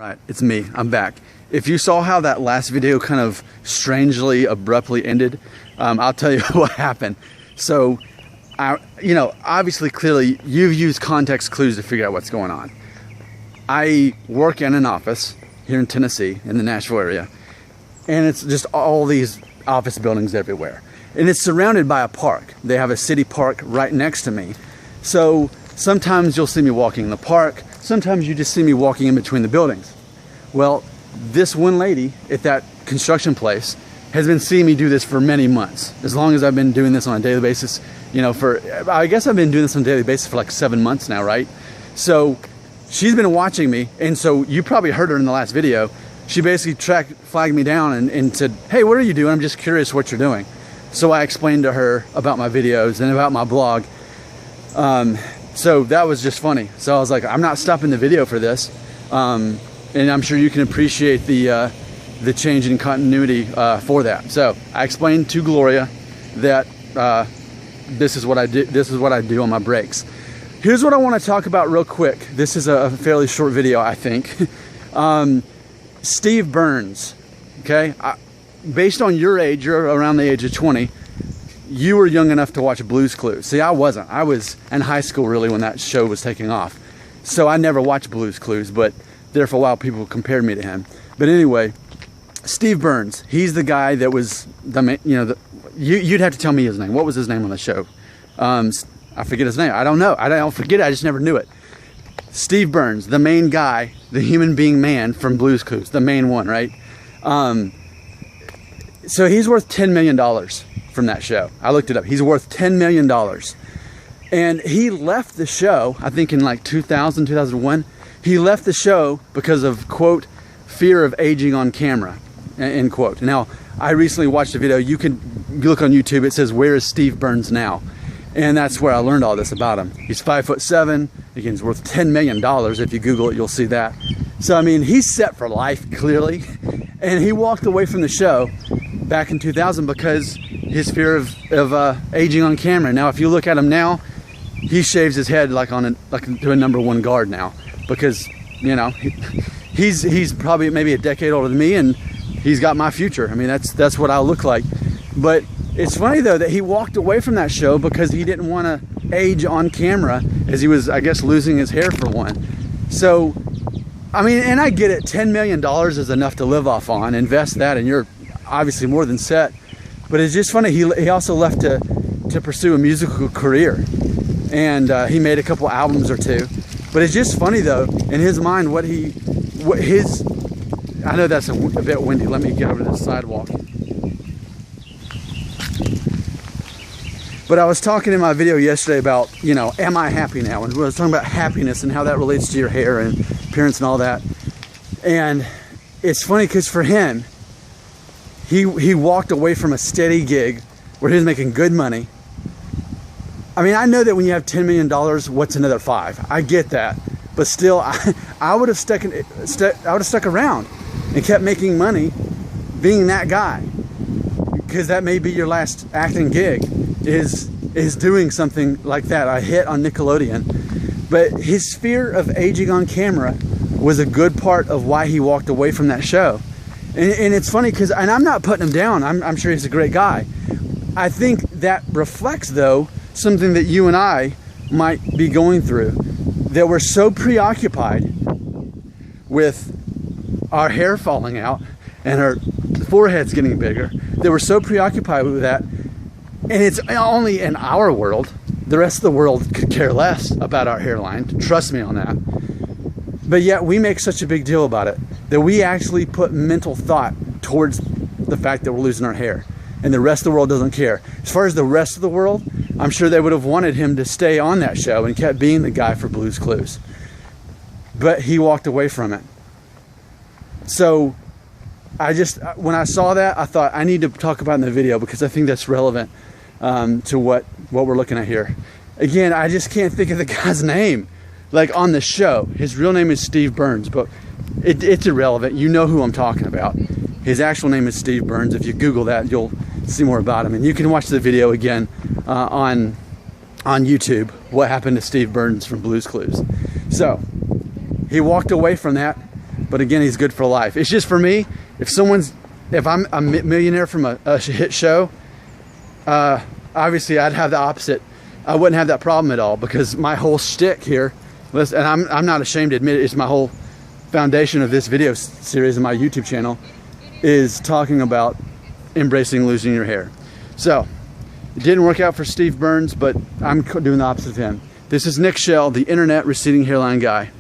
Right, it's me. I'm back. If you saw how that last video kind of strangely, abruptly ended, I'll tell you what happened. So, obviously, clearly, you've used context clues to figure out what's going on. I work in an office here in Tennessee, in the Nashville area, and it's just all these office buildings everywhere. And it's surrounded by a park. They have a city park right next to me. So sometimes you'll see me walking in the park. Sometimes you just see me walking in between the buildings. Well, this one lady at that construction place has been seeing me do this for many months. As long as I've been doing this on a daily basis, I guess I've been doing this on a daily basis for like 7 months now, right? So she's been watching me, and so you probably heard her in the last video. She basically flagged me down and said, "Hey, what are you doing? I'm just curious what you're doing." So I explained to her about my videos and about my blog. So that was just funny. So I was like, I'm not stopping the video for this. And I'm sure you can appreciate the change in continuity for that. So I explained to Gloria that this is what I do. This is what I do on my breaks. Here's what I want to talk about real quick. This is a fairly short video, I think. Steve Burns. Okay, based on your age, you're around the age of 20. You were young enough to watch Blue's Clues. See, I wasn't. I was in high school really when that show was taking off. So I never watched Blue's Clues, but there for a while people compared me to him. But anyway, Steve Burns, he's the guy that was you'd have to tell me his name. What was his name on the show? I forget his name. I don't know. I don't forget it. I just never knew it. Steve Burns, the main guy, the human being man from Blue's Clues, the main one, right? So he's worth $10 million from that show. I looked it up. He's worth $10 million. And he left the show, I think in like 2000, 2001. He left the show because of, quote, fear of aging on camera, end quote. Now, I recently watched a video. You look on YouTube. It says, "Where is Steve Burns now?" And that's where I learned all this about him. He's 5'7". Again, he's worth $10 million. If you Google it, you'll see that. So, I mean, he's set for life, clearly. And he walked away from the show back in 2000 because his fear of aging on camera. Now, if you look at him now, he shaves his head like to a #1 guard now, because he's probably maybe a decade older than me, and he's got my future. I mean, that's what I look like. But it's funny though that he walked away from that show because he didn't want to age on camera, as he was, I guess, losing his hair for one. So, I mean, and I get it. $10 million is enough to live off on. Invest that, and you're obviously more than set. But it's just funny. He also left to pursue a musical career, and he made a couple albums or two. But it's just funny though, in his mind, I know that's a bit windy. Let me get over to the sidewalk. But I was talking in my video yesterday about, am I happy now? And I was talking about happiness and how that relates to your hair and appearance and all that. And it's funny because for him, he walked away from a steady gig where he was making good money. I mean, I know that when you have $10 million, what's another 5? I get that. But still, I would have stuck around and kept making money being that guy. Because that may be your last acting gig, is doing something like that. I hit on Nickelodeon. But his fear of aging on camera was a good part of why he walked away from that show. And it's funny because, and I'm not putting him down, I'm sure he's a great guy. I think that reflects, though, something that you and I might be going through, that we're so preoccupied with our hair falling out and our foreheads getting bigger, that we're so preoccupied with that. And it's only in our world. The rest of the world could care less about our hairline. Trust me on that. But yet we make such a big deal about it that we actually put mental thought towards the fact that we're losing our hair. And the rest of the world doesn't care. As far as the rest of the world, I'm sure they would have wanted him to stay on that show and kept being the guy for Blue's Clues. But he walked away from it. So when I saw that, I thought I need to talk about it in the video because I think that's relevant to what we're looking at here. Again, I just can't think of the guy's name. Like on the show, his real name is Steve Burns, but it's irrelevant. You know who I'm talking about. His actual name is Steve Burns. If you Google that, you'll see more about him. And you can watch the video again on YouTube, what happened to Steve Burns from Blue's Clues. So he walked away from that but again, he's good for life. It's just for me, if I'm a millionaire from a hit show, obviously I'd have the opposite. I wouldn't have that problem at all, because my whole shtick here, and I'm not ashamed to admit it, it's my whole foundation of this video series and my YouTube channel, is talking about embracing losing your hair. So it didn't work out for Steve Burns, but I'm doing the opposite of him. This is Nick Shell, the internet receding hairline guy.